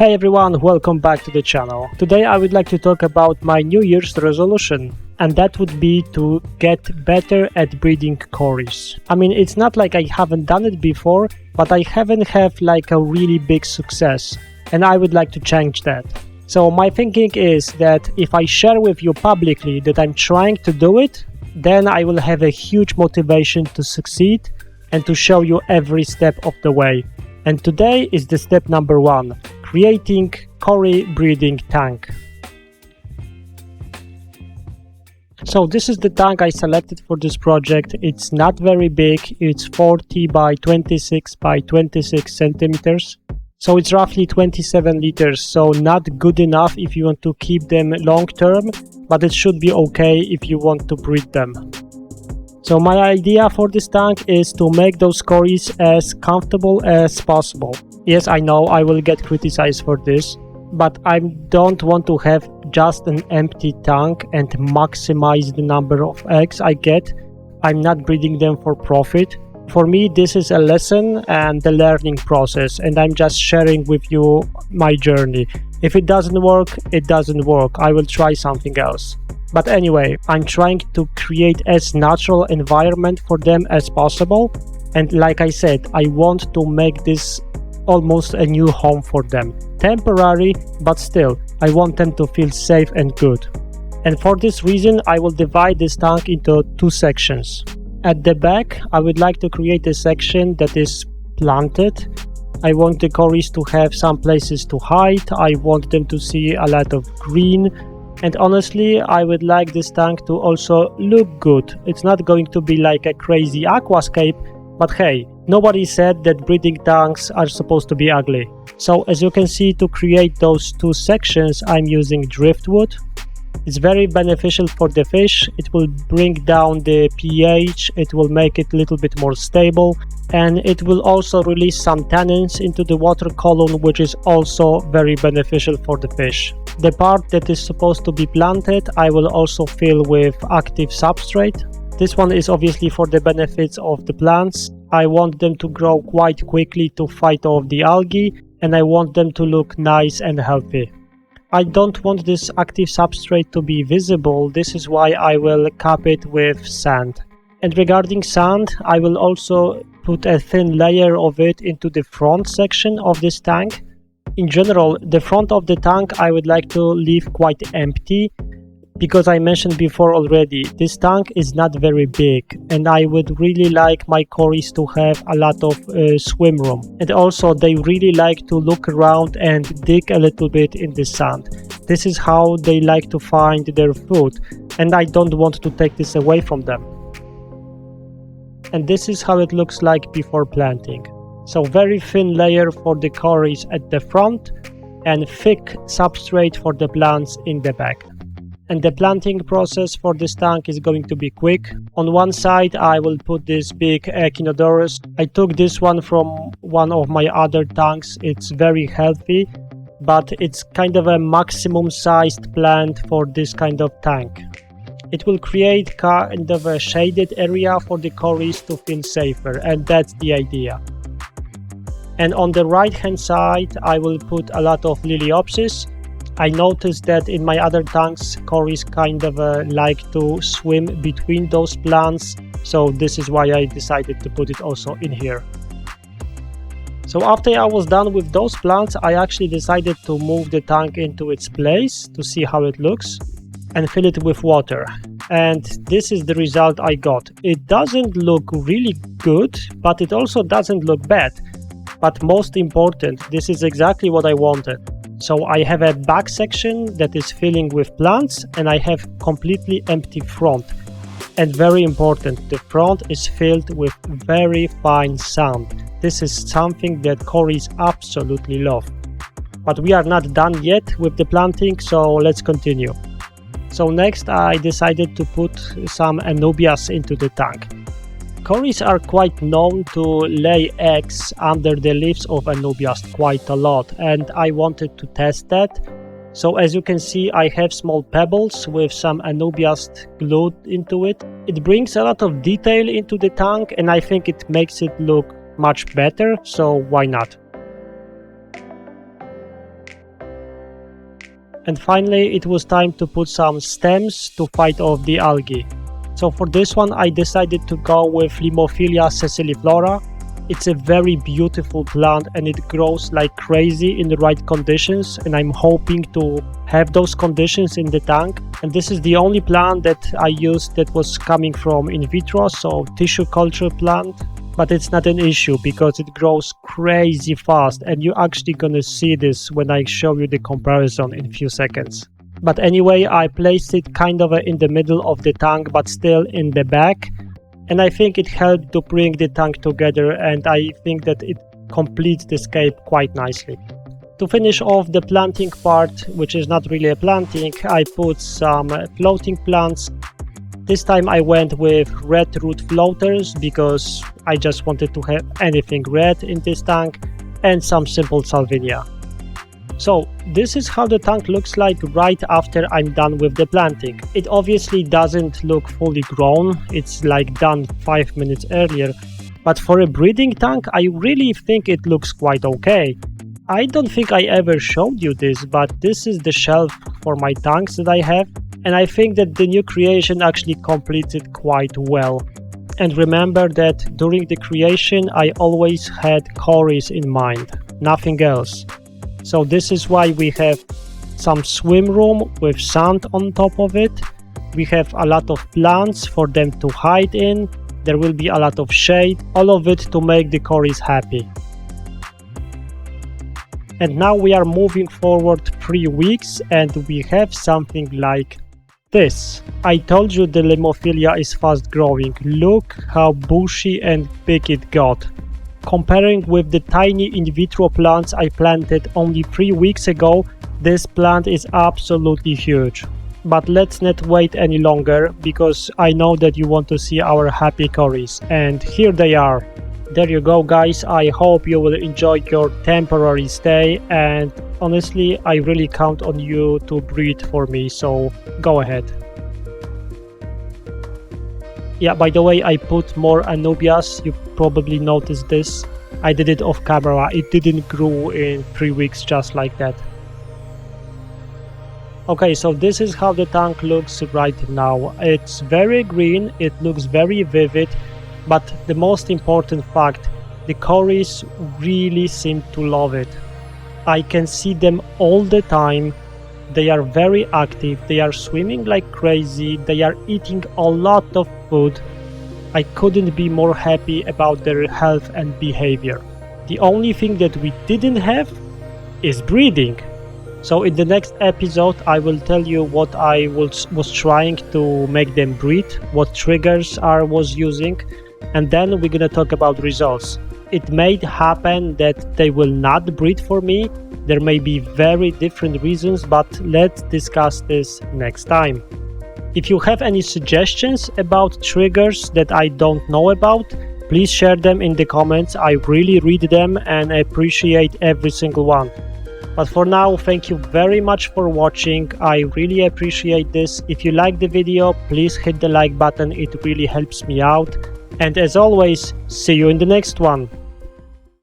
Hey everyone, welcome back to the channel. Today I would like to talk about my New Year's resolution, and that would be to get better at breeding cories. I mean, it's not like I haven't done it before, but I haven't had like a really big success, and I would like to change that. So my thinking is that if I share with you publicly that I'm trying to do it, then I will have a huge motivation to succeed and to show you every step of the way. And today is the step number 1. Creating cory breeding tank. So this is the tank I selected for this project. It's not very big, it's 40 by 26 by 26 centimeters. So it's roughly 27 liters, so not good enough if you want to keep them long term, but it should be okay if you want to breed them. So my idea for this tank is to make those cories as comfortable as possible. Yes, I know I will get criticized for this, but I don't want to have just an empty tank and maximize the number of eggs I get. I'm not breeding them for profit. For me, this is a lesson and the learning process, and I'm just sharing with you my journey. If it doesn't work, it doesn't work. I will try something else. But anyway, I'm trying to create as natural environment for them as possible. And like I said, I want to make this almost a new home for them. Temporary, but still, I want them to feel safe and good. And for this reason, I will divide this tank into 2 sections. At the back, I would like to create a section that is planted. I want the cories to have some places to hide. I want them to see a lot of green. And honestly, I would like this tank to also look good. It's not going to be like a crazy aquascape, but hey, nobody said that breeding tanks are supposed to be ugly. So as you can see, to create those 2 sections, I'm using driftwood. It's very beneficial for the fish. It will bring down the pH, it will make it a little bit more stable, and it will also release some tannins into the water column, which is also very beneficial for the fish. The part that is supposed to be planted, I will also fill with active substrate. This one is obviously for the benefits of the plants. I want them to grow quite quickly to fight off the algae, and I want them to look nice and healthy. I don't want this active substrate to be visible, this is why I will cap it with sand. And regarding sand, I will also put a thin layer of it into the front section of this tank. In general, the front of the tank I would like to leave quite empty, because I mentioned before already, this tank is not very big and I would really like my cories to have a lot of swim room. And also they really like to look around and dig a little bit in the sand. This is how they like to find their food, and I don't want to take this away from them. And this is how it looks like before planting. So very thin layer for the cories at the front and thick substrate for the plants in the back. And the planting process for this tank is going to be quick. On one side I will put this big Echinodorus. I took this one from one of my other tanks. It's very healthy, but it's kind of a maximum sized plant for this kind of tank. It will create kind of a shaded area for the cories to feel safer, and that's the idea. And on the right hand side I will put a lot of Liliopsis. I noticed that in my other tanks, cories kind of like to swim between those plants, so this is why I decided to put it also in here. So after I was done with those plants, I actually decided to move the tank into its place to see how it looks and fill it with water. And this is the result I got. It doesn't look really good, but it also doesn't look bad. But most important, this is exactly what I wanted. So I have a back section that is filling with plants, and I have completely empty front. And very important, the front is filled with very fine sand. This is something that cories absolutely love. But we are not done yet with the planting, so let's continue. So next I decided to put some Anubias into the tank. Cories are quite known to lay eggs under the leaves of Anubias quite a lot, and I wanted to test that. So as you can see, I have small pebbles with some Anubias glued into it. It brings a lot of detail into the tank, and I think it makes it look much better, so why not? And finally, it was time to put some stems to fight off the algae. So for this one, I decided to go with Limophilia sessiliflora. It's a very beautiful plant and it grows like crazy in the right conditions, and I'm hoping to have those conditions in the tank. And this is the only plant that I used that was coming from in vitro, so tissue culture plant. But it's not an issue because it grows crazy fast, and you're actually gonna see this when I show you the comparison in a few seconds. But anyway, I placed it kind of in the middle of the tank but still in the back, and I think it helped to bring the tank together, and I think that it completes the scape quite nicely. To finish off the planting part, which is not really a planting, I put some floating plants. This time I went with red root floaters because I just wanted to have anything red in this tank, and some simple salvinia. So this is how the tank looks like right after I'm done with the planting. It obviously doesn't look fully grown, it's like done 5 minutes earlier, but for a breeding tank I really think it looks quite okay. I don't think I ever showed you this, but this is the shelf for my tanks that I have, and I think that the new creation actually completes it quite well. And remember that during the creation I always had cories in mind, nothing else. So this is why we have some swim room with sand on top of it. We have a lot of plants for them to hide in. There will be a lot of shade, all of it to make the cories happy. And now we are moving forward 3 weeks and we have something like this. I told you the Limophilia is fast growing. Look how bushy and big it got. Comparing with the tiny in vitro plants I planted only 3 weeks ago, this plant is absolutely huge. But let's not wait any longer because I know that you want to see our happy cories, and here they are. There you go guys, I hope you will enjoy your temporary stay, and honestly I really count on you to breed for me, so go ahead. Yeah, by the way, I put more Anubias, you probably noticed this. I did it off camera, it didn't grow in 3 weeks just like that. Okay, so this is how the tank looks right now. It's very green, it looks very vivid, but the most important fact, the cories really seem to love it. I can see them all the time. They are very active, they are swimming like crazy, they are eating a lot of food. I couldn't be more happy about their health and behavior. The only thing that we didn't have is breeding. So in the next episode I will tell you what I was trying to make them breed, what triggers I was using, and then we're gonna talk about results. It may happen that they will not breed for me. There may be very different reasons, but let's discuss this next time. If you have any suggestions about triggers that I don't know about, please share them in the comments. I really read them and appreciate every single one. But for now, thank you very much for watching. I really appreciate this. If you like the video, please hit the like button. It really helps me out. And as always, see you in the next one.